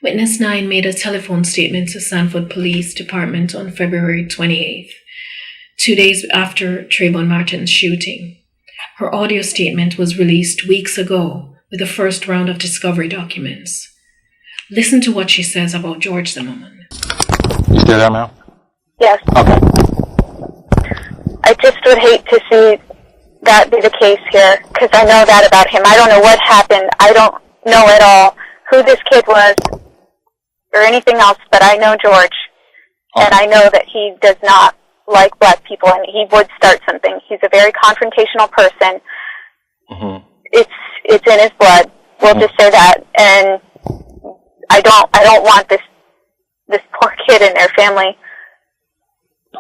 Witness 9 made a telephone statement to Sanford Police Department on February 28th, 2 days after Trayvon Martin's shooting. Her audio statement was released weeks ago with the first round of discovery documents. Listen to what she says about George Zimmerman. You still there, ma'am? Yes. Okay. I just would hate to see that be the case here, because I know that about him. I don't know what happened. I don't know at all who this kid was or anything else, but I know George, and I know that he does not like black people, and he would start something. He's a very confrontational person. Mm-hmm. It's in his blood. We'll just say that, and I don't want this poor kid and their family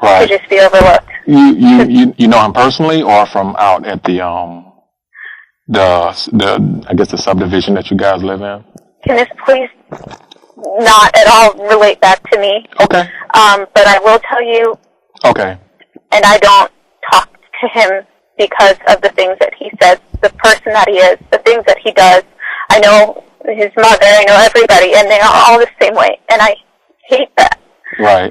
to just be overlooked. You know him personally, or from out at the I guess the subdivision that you guys live in? Can this please not at all relate back to me? Okay. But I will tell you. Okay. And I don't talk to him because of the things that he says, the person that he is, the things that he does. I know his mother, I know everybody, and they are all the same way, and I hate that. Right.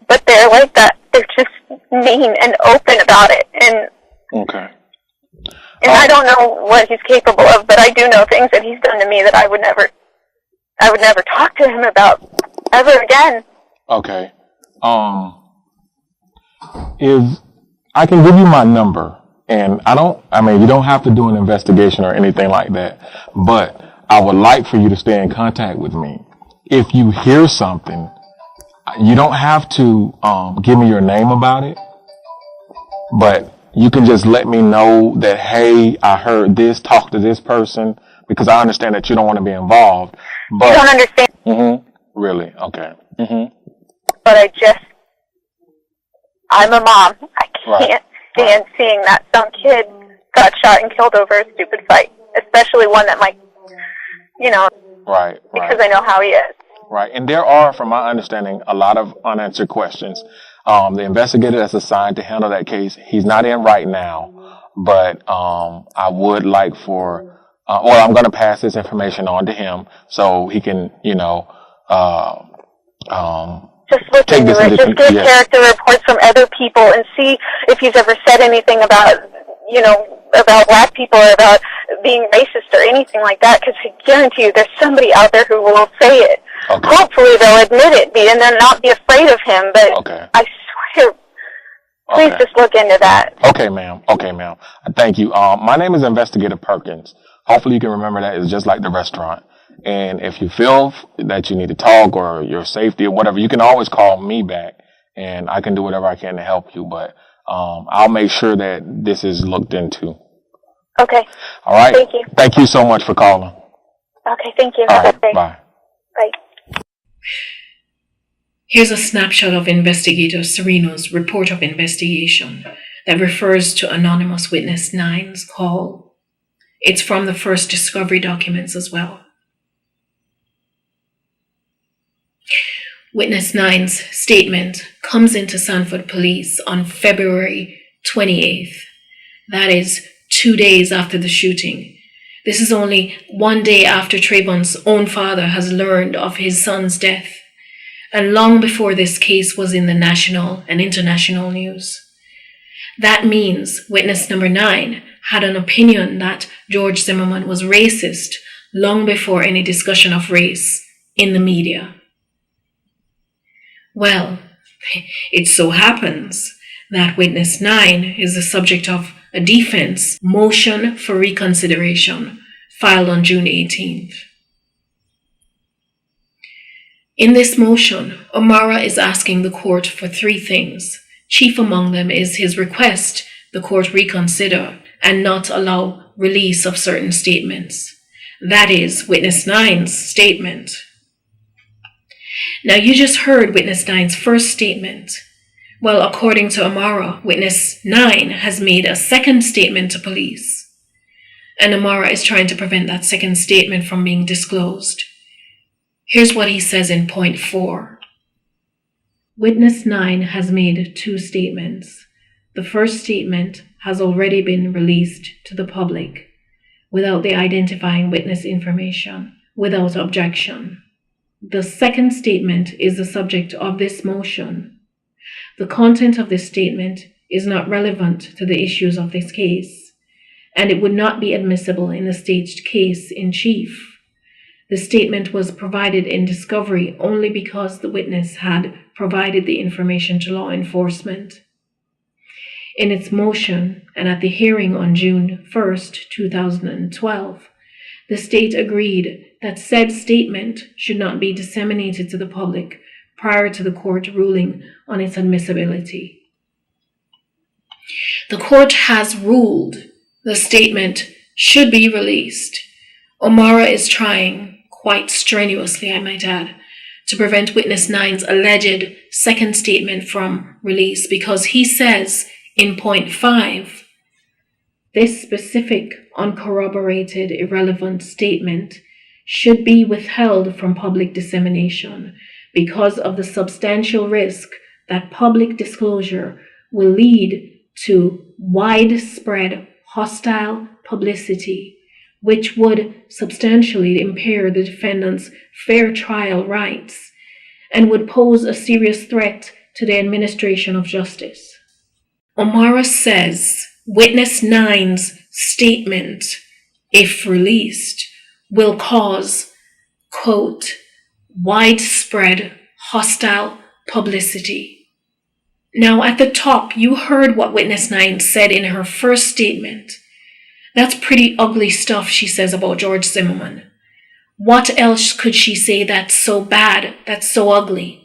But they're like that. They're just mean and open about it, and okay. And I don't know what he's capable of, but I do know things that he's done to me that I would never talk to him about ever again. Okay. If I can give you my number, and you don't have to do an investigation or anything like that, but I would like for you to stay in contact with me. If you hear something, you don't have to give me your name about it, but you can just let me know that, hey, I heard this, talk to this person, because I understand that you don't want to be involved. But you don't understand. Mm-hmm. Really? Okay. Mm-hmm. But I'm a mom. I can't stand seeing that some kid got shot and killed over a stupid fight, especially one that might, Right. Because I know how he is. Right. And there are, from my understanding, a lot of unanswered questions. The investigator that's assigned to handle that case, he's not in right now, but I would like for, I'm going to pass this information on to him so he can, just look into it. Just get character reports from other people and see if he's ever said anything about, about black people or about being racist or anything like that, because I guarantee you there's somebody out there who will say it. Okay. Hopefully they'll admit it and then not be afraid of him, but okay. I swear, please just look into that. Okay, ma'am. Thank you. My name is Investigator Perkins. Hopefully you can remember that. It's just like the restaurant. And if you feel that you need to talk or your safety or whatever, you can always call me back and I can do whatever I can to help you. But I'll make sure that this is looked into. Okay. All right. Thank you. Thank you so much for calling. Okay, thank you. All right, bye. Bye. Here's a snapshot of Investigator Sereno's report of investigation that refers to anonymous witness 9's call. It's from the first discovery documents as well. Witness 9's statement comes into Sanford Police on February 28th. That is 2 days after the shooting. This is only 1 day after Trayvon's own father has learned of his son's death, and long before this case was in the national and international news. That means witness number 9 had an opinion that George Zimmerman was racist long before any discussion of race in the media. Well, it so happens that witness 9 is the subject of a defense motion for reconsideration filed on June 18th. In this motion, O'Mara is asking the court for 3 things. Chief among them is his request the court reconsider and not allow release of certain statements. That is witness 9's statement. Now you just heard witness 9's first statement. Well, according to O'Mara, witness 9 has made a second statement to police. And O'Mara is trying to prevent that second statement from being disclosed. Here's what he says in point 4. Witness 9 has made 2 statements. The first statement has already been released to the public without the identifying witness information, without objection. The second statement is the subject of this motion. The content of this statement is not relevant to the issues of this case, and it would not be admissible in the staged case in chief. The statement was provided in discovery only because the witness had provided the information to law enforcement. In its motion and at the hearing on June 1st, 2012, the state agreed that said statement should not be disseminated to the public prior to the court ruling on its admissibility. The court has ruled the statement should be released. O'Mara is trying, quite strenuously I might add, to prevent witness 9's alleged second statement from release because he says in point 5, this specific uncorroborated irrelevant statement should be withheld from public dissemination because of the substantial risk that public disclosure will lead to widespread hostile publicity, which would substantially impair the defendant's fair trial rights and would pose a serious threat to the administration of justice. O'Mara says witness 9's statement, if released, will cause, quote, widespread hostile publicity. Now at the top, you heard what witness 9 said in her first statement. That's pretty ugly stuff she says about George Zimmerman. What else could she say that's so bad, that's so ugly?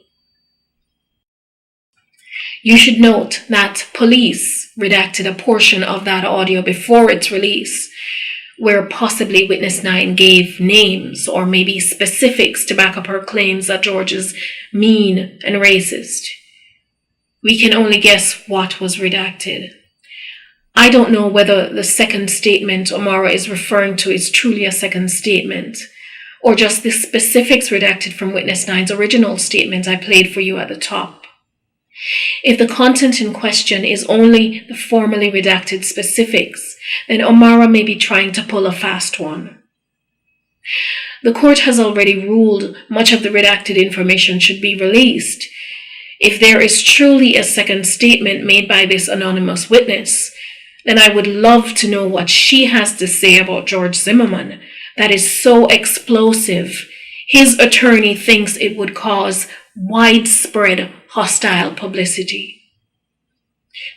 You should note that police redacted a portion of that audio before its release, where possibly witness 9 gave names or maybe specifics to back up her claims that George is mean and racist. We can only guess what was redacted. I don't know whether the second statement O'Mara is referring to is truly a second statement, or just the specifics redacted from witness 9's original statement I played for you at the top. If the content in question is only the formally redacted specifics, then O'Mara may be trying to pull a fast one. The court has already ruled much of the redacted information should be released. If there is truly a second statement made by this anonymous witness, then I would love to know what she has to say about George Zimmerman that is so explosive. His attorney thinks it would cause widespread hostile publicity.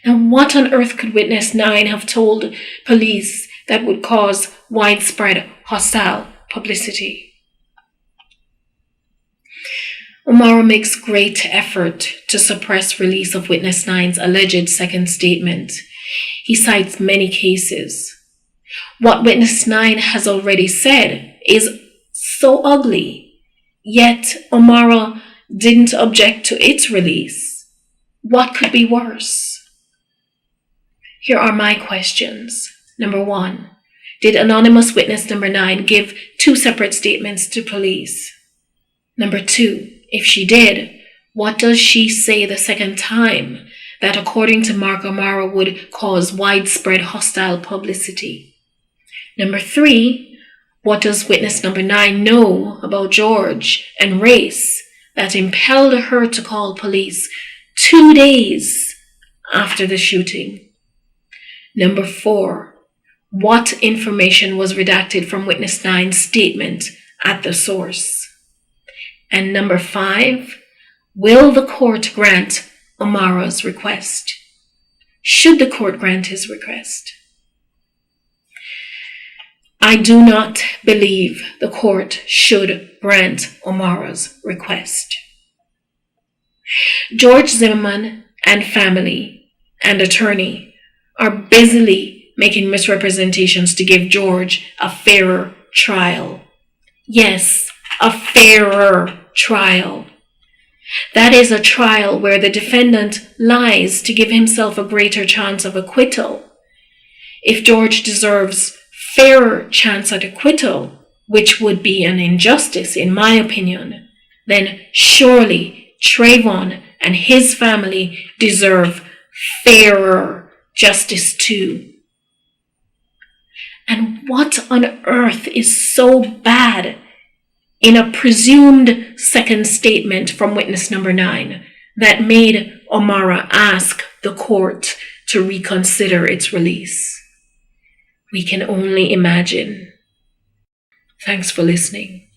Now, what on earth could witness 9 have told police that would cause widespread hostile publicity? O'Mara makes great effort to suppress release of witness 9's alleged second statement. He cites many cases. What witness 9 has already said is so ugly, yet O'Mara didn't object to its release. What could be worse? Here are my questions. Number 1, did anonymous witness number 9 give 2 separate statements to police? Number 2, if she did, what does she say the second time that according to Mark O'Mara would cause widespread hostile publicity? Number 3, what does witness number 9 know about George and race that impelled her to call police 2 days after the shooting? Number 4, what information was redacted from witness 9's statement at the source? And number 5, will the court grant O'Mara's request? Should the court grant his request? I do not believe the court should grant O'Mara's request. George Zimmerman and family and attorney are busily making misrepresentations to give George a fairer trial. Yes, a fairer trial. That is a trial where the defendant lies to give himself a greater chance of acquittal. If George deserves fairer chance at acquittal, which would be an injustice in my opinion, then surely Trayvon and his family deserve fairer justice too. And what on earth is so bad in a presumed second statement from witness number 9 that made Omara ask the court to reconsider its release. We can only imagine. Thanks for listening.